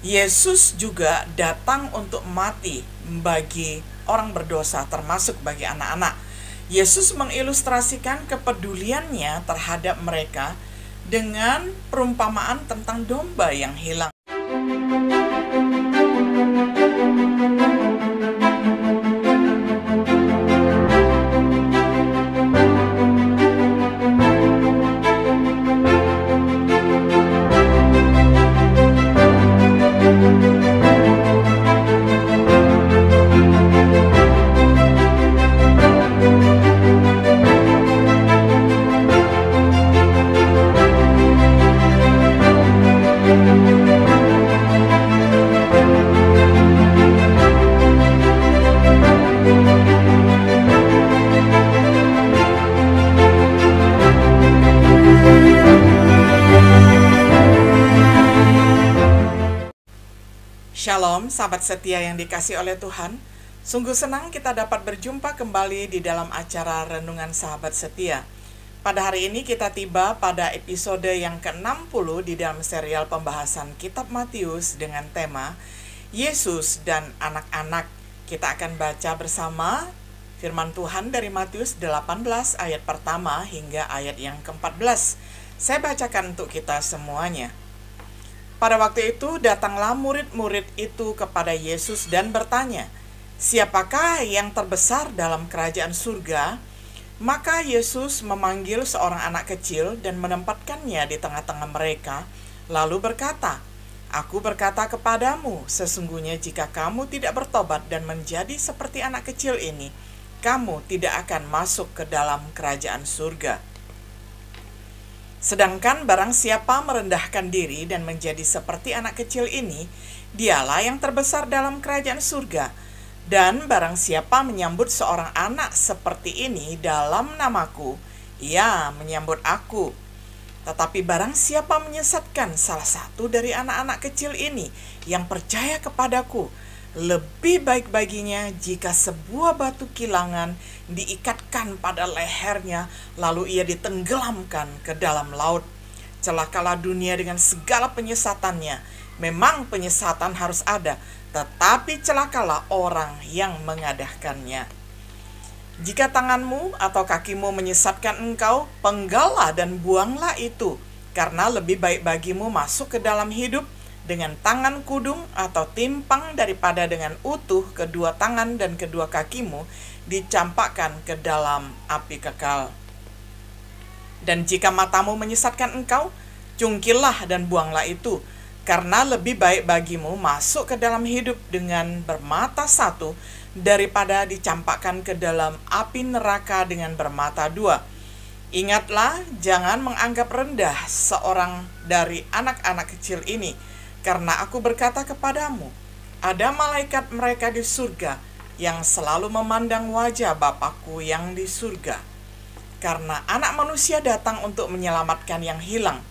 Yesus juga datang untuk mati bagi orang berdosa, termasuk bagi anak-anak. Yesus mengilustrasikan kepeduliannya terhadap mereka dengan perumpamaan tentang domba yang hilang. Shalom, sahabat setia yang dikasih oleh Tuhan. Sungguh senang kita dapat berjumpa kembali di dalam acara Renungan Sahabat Setia. Pada hari ini kita tiba pada episode yang ke-60 di dalam serial pembahasan Kitab Matius dengan tema Yesus dan Anak-anak. Kita akan baca bersama firman Tuhan dari Matius 18 ayat pertama hingga ayat yang ke-14. Saya bacakan untuk kita semuanya. Pada waktu itu datanglah murid-murid itu kepada Yesus dan bertanya, "Siapakah yang terbesar dalam kerajaan surga?" Maka Yesus memanggil seorang anak kecil dan menempatkannya di tengah-tengah mereka, lalu berkata, "Aku berkata kepadamu, sesungguhnya jika kamu tidak bertobat dan menjadi seperti anak kecil ini, kamu tidak akan masuk ke dalam kerajaan surga. Sedangkan barang siapa merendahkan diri dan menjadi seperti anak kecil ini, dialah yang terbesar dalam kerajaan surga. Dan barang siapa menyambut seorang anak seperti ini dalam namaku, ia menyambut aku. Tetapi barang siapa menyesatkan salah satu dari anak-anak kecil ini yang percaya kepadaku, lebih baik baginya jika sebuah batu kilangan diikatkan pada lehernya, lalu ia ditenggelamkan ke dalam laut. Celakalah dunia dengan segala penyesatannya. Memang penyesatan harus ada, tetapi celakalah orang yang mengadakannya. Jika tanganmu atau kakimu menyesatkan engkau, penggallah dan buanglah itu, karena lebih baik bagimu masuk ke dalam hidup dengan tangan kudung atau timpang daripada dengan utuh kedua tangan dan kedua kakimu dicampakkan ke dalam api kekal. Dan jika matamu menyesatkan engkau, cungkillah dan buanglah itu, karena lebih baik bagimu masuk ke dalam hidup dengan bermata satu daripada dicampakkan ke dalam api neraka dengan bermata dua. Ingatlah, jangan menganggap rendah seorang dari anak-anak kecil ini, karena aku berkata kepadamu, ada malaikat mereka di surga yang selalu memandang wajah Bapakku yang di surga. Karena anak manusia datang untuk menyelamatkan yang hilang.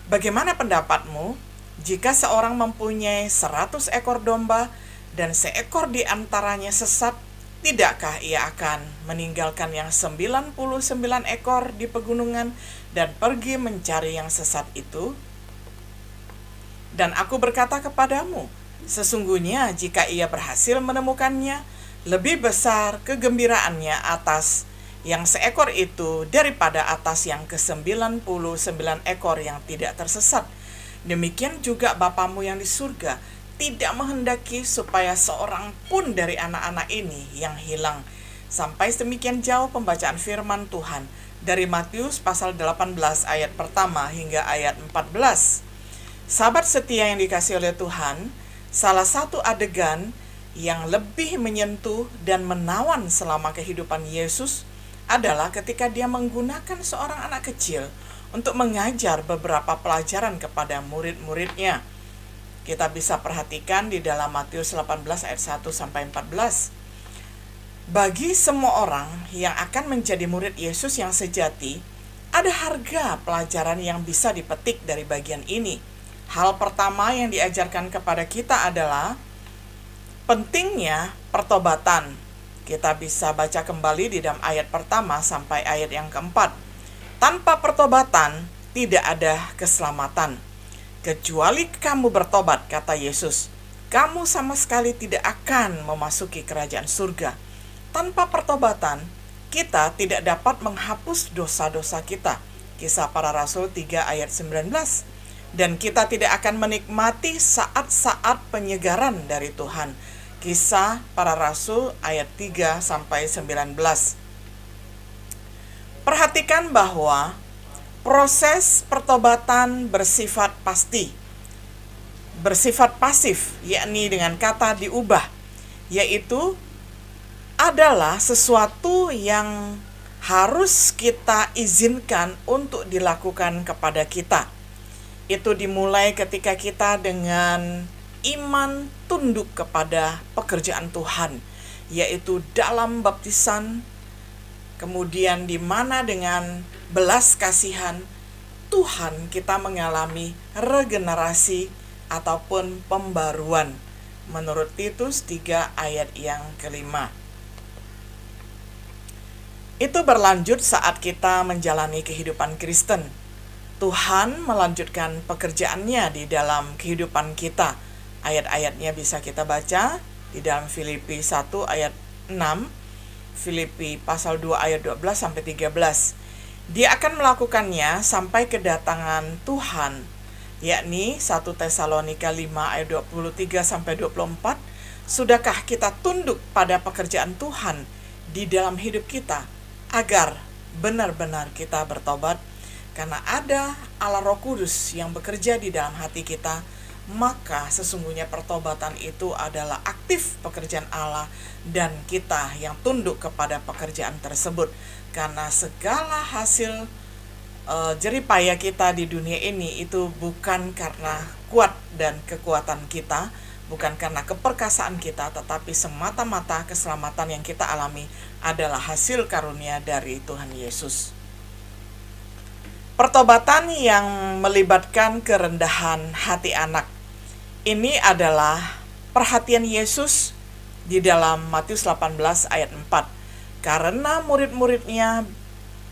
Bagaimana pendapatmu? Jika seorang mempunyai 100 ekor domba dan seekor di antaranya sesat, tidakkah ia akan meninggalkan yang 99 ekor di pegunungan dan pergi mencari yang sesat itu? Dan aku berkata kepadamu, sesungguhnya jika ia berhasil menemukannya, lebih besar kegembiraannya atas yang seekor itu daripada atas yang ke-99 ekor yang tidak tersesat. Demikian juga Bapamu yang di surga tidak menghendaki supaya seorang pun dari anak-anak ini yang hilang." Sampai demikian jauh pembacaan firman Tuhan dari Matius pasal 18 ayat pertama hingga ayat 14. Sahabat setia yang dikasih oleh Tuhan, salah satu adegan yang lebih menyentuh dan menawan selama kehidupan Yesus adalah ketika dia menggunakan seorang anak kecil untuk mengajar beberapa pelajaran kepada murid-muridnya. Kita bisa perhatikan di dalam Matius 18 ayat 1-14. Bagi semua orang yang akan menjadi murid Yesus yang sejati, ada harga pelajaran yang bisa dipetik dari bagian ini. Hal pertama yang diajarkan kepada kita adalah pentingnya pertobatan. Kita bisa baca kembali di dalam ayat pertama sampai ayat yang keempat. Tanpa pertobatan tidak ada keselamatan. Kecuali kamu bertobat, kata Yesus, kamu sama sekali tidak akan memasuki kerajaan surga. Tanpa pertobatan, kita tidak dapat menghapus dosa-dosa kita. Kisah Para Rasul 3 ayat 19. Dan kita tidak akan menikmati saat-saat penyegaran dari Tuhan. Kisah Para Rasul ayat 3 sampai 19. Perhatikan bahwa proses pertobatan bersifat pasti, bersifat pasif, yakni dengan kata diubah, yaitu adalah sesuatu yang harus kita izinkan untuk dilakukan kepada kita. Itu dimulai ketika kita dengan iman tunduk kepada pekerjaan Tuhan, yaitu dalam baptisan, kemudian di mana dengan belas kasihan Tuhan kita mengalami regenerasi ataupun pembaruan menurut Titus 3 ayat yang kelima. Itu berlanjut saat kita menjalani kehidupan Kristen. Tuhan melanjutkan pekerjaannya di dalam kehidupan kita. Ayat-ayatnya bisa kita baca di dalam Filipi 1 ayat 6, Filipi pasal 2 ayat 12 sampai 13. Dia akan melakukannya sampai kedatangan Tuhan, yakni 1 Tesalonika 5 ayat 23 sampai 24. Sudahkah kita tunduk pada pekerjaan Tuhan di dalam hidup kita agar benar-benar kita bertobat? Karena ada Allah Roh Kudus yang bekerja di dalam hati kita, maka sesungguhnya pertobatan itu adalah aktif pekerjaan Allah dan kita yang tunduk kepada pekerjaan tersebut. Karena segala hasil jeripaya kita di dunia ini itu bukan karena kuat dan kekuatan kita, bukan karena keperkasaan kita, tetapi semata-mata keselamatan yang kita alami adalah hasil karunia dari Tuhan Yesus. Pertobatan yang melibatkan kerendahan hati anak. Ini adalah perhatian Yesus di dalam Matius 18 ayat 4. Karena murid-muridnya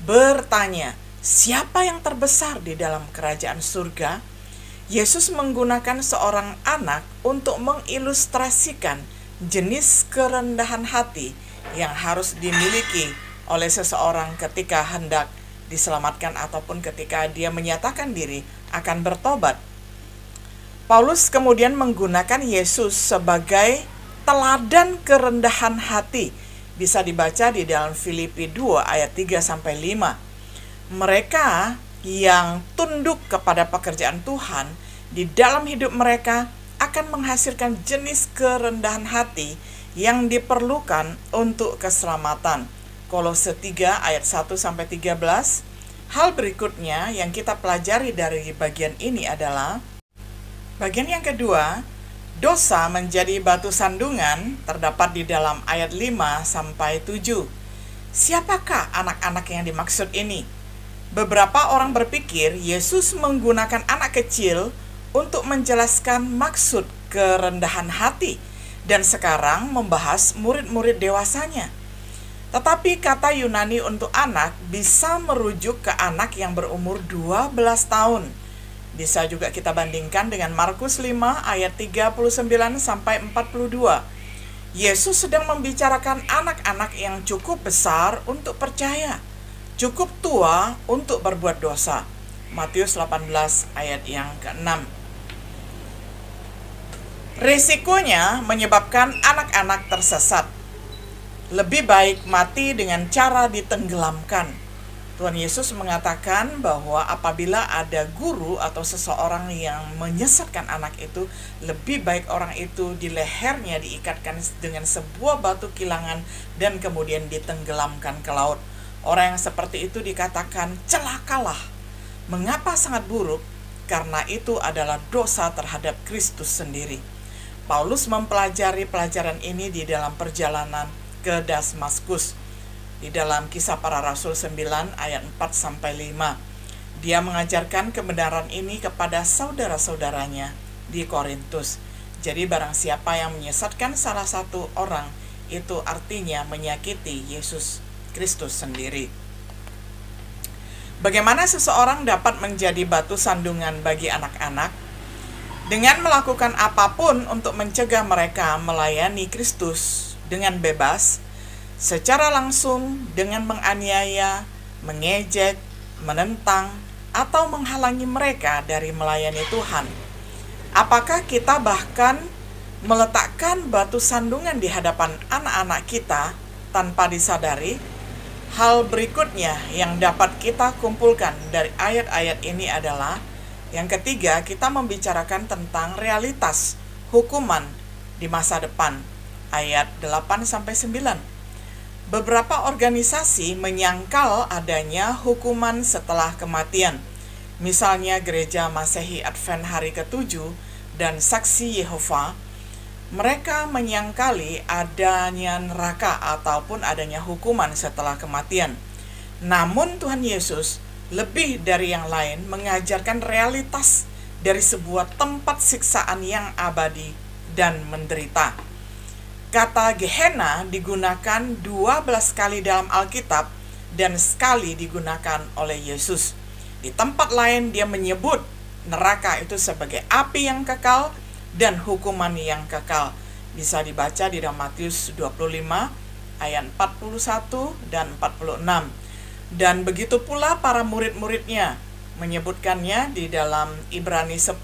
bertanya, siapa yang terbesar di dalam kerajaan surga? Yesus menggunakan seorang anak untuk mengilustrasikan jenis kerendahan hati yang harus dimiliki oleh seseorang ketika hendak diselamatkan ataupun ketika dia menyatakan diri akan bertobat. Paulus kemudian menggunakan Yesus sebagai teladan kerendahan hati. Bisa dibaca di dalam Filipi 2 ayat 3 sampai 5. Mereka yang tunduk kepada pekerjaan Tuhan di dalam hidup mereka akan menghasilkan jenis kerendahan hati yang diperlukan untuk keselamatan. Kolose 3 ayat 1 sampai 13. Hal berikutnya yang kita pelajari dari bagian ini adalah bagian yang kedua, dosa menjadi batu sandungan, terdapat di dalam ayat 5 sampai 7. Siapakah anak-anak yang dimaksud ini? Beberapa orang berpikir Yesus menggunakan anak kecil untuk menjelaskan maksud kerendahan hati dan sekarang membahas murid-murid dewasanya. Tetapi kata Yunani untuk anak bisa merujuk ke anak yang berumur 12 tahun. Bisa juga kita bandingkan dengan Markus 5 ayat 39 sampai 42. Yesus sedang membicarakan anak-anak yang cukup besar untuk percaya, cukup tua untuk berbuat dosa. Matius 18 ayat yang ke-6. Risikonya menyebabkan anak-anak tersesat. Lebih baik mati dengan cara ditenggelamkan. Tuhan Yesus mengatakan bahwa apabila ada guru atau seseorang yang menyesatkan anak itu, lebih baik orang itu di lehernya diikatkan dengan sebuah batu kilangan dan kemudian ditenggelamkan ke laut. Orang yang seperti itu dikatakan celakalah. Mengapa sangat buruk? Karena itu adalah dosa terhadap Kristus sendiri. Paulus mempelajari pelajaran ini di dalam perjalanan ke Damaskus. Di dalam Kisah Para Rasul 9 ayat 4 sampai 5. Dia mengajarkan kebenaran ini kepada saudara-saudaranya di Korintus. Jadi barang siapa yang menyesatkan salah satu orang, itu artinya menyakiti Yesus Kristus sendiri. Bagaimana seseorang dapat menjadi batu sandungan bagi anak-anak? dengan melakukan apapun untuk mencegah mereka melayani Kristus dengan bebas, secara langsung dengan menganiaya, mengejek, menentang, atau menghalangi mereka dari melayani Tuhan. Apakah kita bahkan meletakkan batu sandungan di hadapan anak-anak kita tanpa disadari? Hal berikutnya yang dapat kita kumpulkan dari ayat-ayat ini adalah yang ketiga, kita membicarakan tentang realitas hukuman di masa depan, ayat 8-9. Beberapa organisasi menyangkal adanya hukuman setelah kematian. Misalnya Gereja Masehi Advent Hari ke-7 dan Saksi Yehova. Mereka menyangkali adanya neraka ataupun adanya hukuman setelah kematian. Namun Tuhan Yesus lebih dari yang lain mengajarkan realitas dari sebuah tempat siksaan yang abadi dan menderita. Kata Gehenna digunakan 12 kali dalam Alkitab dan sekali digunakan oleh Yesus. Di tempat lain dia menyebut neraka itu sebagai api yang kekal dan hukuman yang kekal. Bisa dibaca di dalam Matius 25 ayat 41 dan 46. Dan begitu pula para murid-muridnya menyebutkannya di dalam Ibrani 10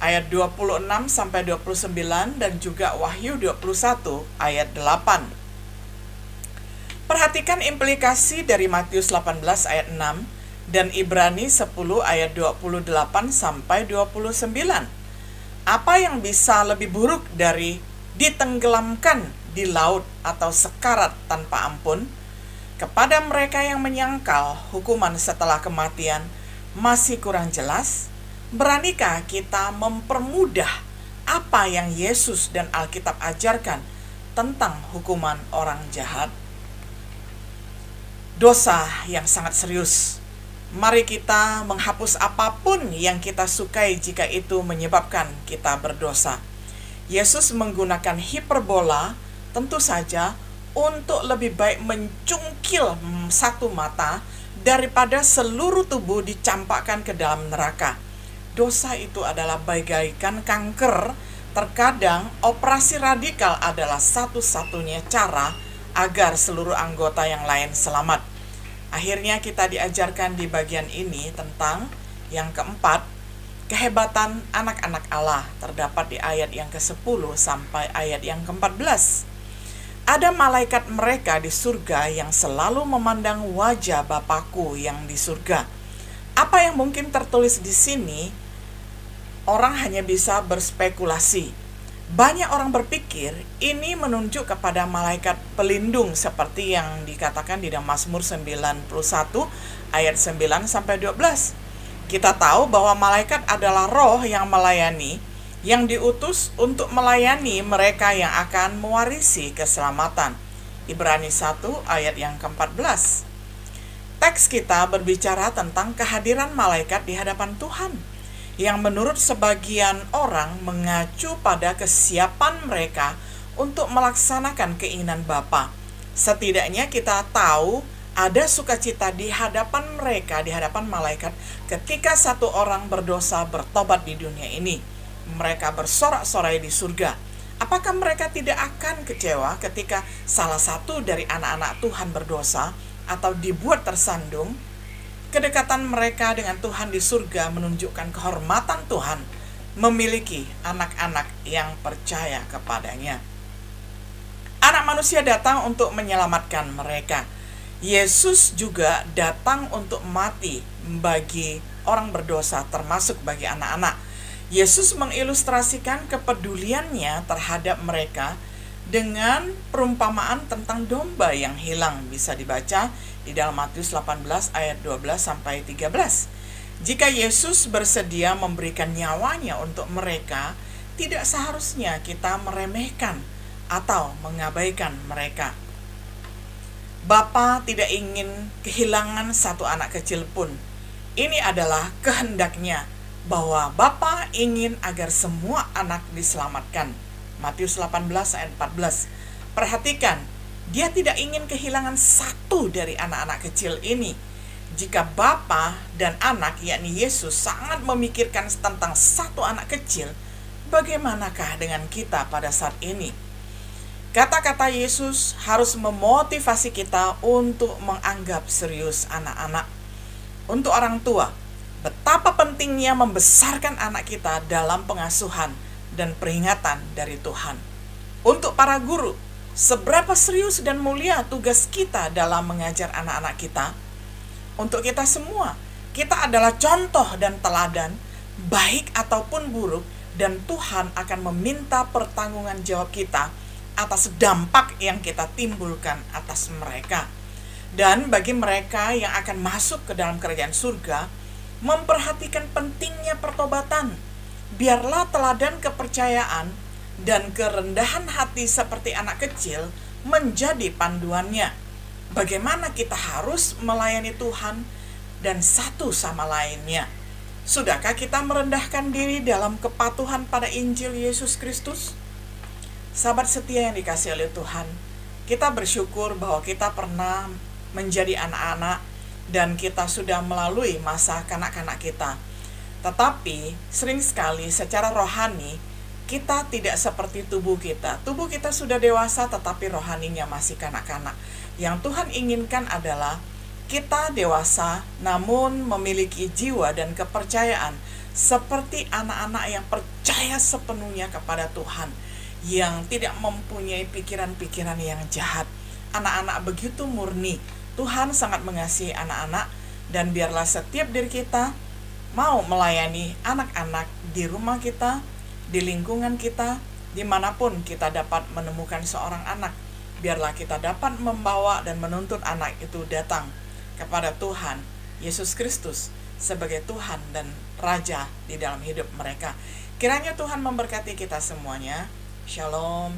ayat 26-29 dan juga Wahyu 21 ayat 8. Perhatikan implikasi dari Matius 18 ayat 6 dan Ibrani 10 ayat 28-29. Apa yang bisa lebih buruk dari ditenggelamkan di laut atau sekarat tanpa ampun? Kepada mereka yang menyangkal hukuman setelah kematian masih kurang jelas, beranikah kita mempermudah apa yang Yesus dan Alkitab ajarkan tentang hukuman orang jahat? Dosa yang sangat serius. Mari kita menghapus apapun yang kita sukai jika itu menyebabkan kita berdosa. Yesus menggunakan hiperbola tentu saja untuk lebih baik mencungkil satu mata daripada seluruh tubuh dicampakkan ke dalam neraka. Dosa itu adalah bagaikan kanker. Terkadang operasi radikal adalah satu-satunya cara agar seluruh anggota yang lain selamat. Akhirnya kita diajarkan di bagian ini tentang yang keempat, kehebatan anak-anak Allah, terdapat di ayat yang ke-10 sampai ayat yang ke-14. Ada malaikat mereka di surga yang selalu memandang wajah Bapakku yang di surga. Apa yang mungkin tertulis di sini, orang hanya bisa berspekulasi. Banyak orang berpikir ini menunjuk kepada malaikat pelindung seperti yang dikatakan di dalam Mazmur 91 ayat 9-12. Kita tahu bahwa malaikat adalah roh yang melayani, yang diutus untuk melayani mereka yang akan mewarisi keselamatan. Ibrani 1 ayat yang ke-14. Teks kita berbicara tentang kehadiran malaikat di hadapan Tuhan, yang menurut sebagian orang mengacu pada kesiapan mereka untuk melaksanakan keinginan Bapa. Setidaknya kita tahu ada sukacita di hadapan mereka, di hadapan malaikat, ketika satu orang berdosa bertobat di dunia ini. Mereka bersorak-sorai di surga. Apakah mereka tidak akan kecewa ketika salah satu dari anak-anak Tuhan berdosa atau dibuat tersandung? Kedekatan mereka dengan Tuhan di surga menunjukkan kehormatan Tuhan memiliki anak-anak yang percaya kepadanya. Anak manusia datang untuk menyelamatkan mereka. Yesus juga datang untuk mati bagi orang berdosa, termasuk bagi anak-anak. Yesus mengilustrasikan kepeduliannya terhadap mereka dengan perumpamaan tentang domba yang hilang. Bisa dibaca di dalam Matius 18 ayat 12-13. Jika Yesus bersedia memberikan nyawanya untuk mereka, tidak seharusnya kita meremehkan atau mengabaikan mereka. Bapa tidak ingin kehilangan satu anak kecil pun. Ini adalah kehendaknya bahwa Bapa ingin agar semua anak diselamatkan. Matius 18 ayat 14. Perhatikan, dia tidak ingin kehilangan satu dari anak-anak kecil ini. Jika Bapa dan Anak, yakni Yesus, sangat memikirkan tentang satu anak kecil, bagaimanakah dengan kita pada saat ini? Kata-kata Yesus harus memotivasi kita untuk menganggap serius anak-anak. Untuk orang tua, betapa pentingnya membesarkan anak kita dalam pengasuhan dan peringatan dari Tuhan. Untuk para guru, seberapa serius dan mulia tugas kita dalam mengajar anak-anak kita. Untuk kita semua, kita adalah contoh dan teladan, baik ataupun buruk, dan Tuhan akan meminta pertanggungan jawab kita atas dampak yang kita timbulkan atas mereka. Dan bagi mereka yang akan masuk ke dalam kerajaan surga, memperhatikan pentingnya pertobatan. Biarlah teladan kepercayaan dan kerendahan hati seperti anak kecil menjadi panduannya. Bagaimana kita harus melayani Tuhan dan satu sama lainnya. Sudahkah kita merendahkan diri dalam kepatuhan pada Injil Yesus Kristus? Sahabat setia yang dikasihi oleh Tuhan, kita bersyukur bahwa kita pernah menjadi anak-anak dan kita sudah melalui masa kanak-kanak kita. Tetapi sering sekali secara rohani kita tidak seperti tubuh kita. Tubuh kita sudah dewasa tetapi rohaninya masih kanak-kanak. Yang Tuhan inginkan adalah kita dewasa namun memiliki jiwa dan kepercayaan seperti anak-anak yang percaya sepenuhnya kepada Tuhan, yang tidak mempunyai pikiran-pikiran yang jahat. Anak-anak begitu murni. Tuhan sangat mengasihi anak-anak, dan biarlah setiap diri kita mau melayani anak-anak di rumah kita, di lingkungan kita, dimanapun kita dapat menemukan seorang anak. Biarlah kita dapat membawa dan menuntun anak itu datang kepada Tuhan Yesus Kristus sebagai Tuhan dan Raja di dalam hidup mereka. Kiranya Tuhan memberkati kita semuanya. Shalom.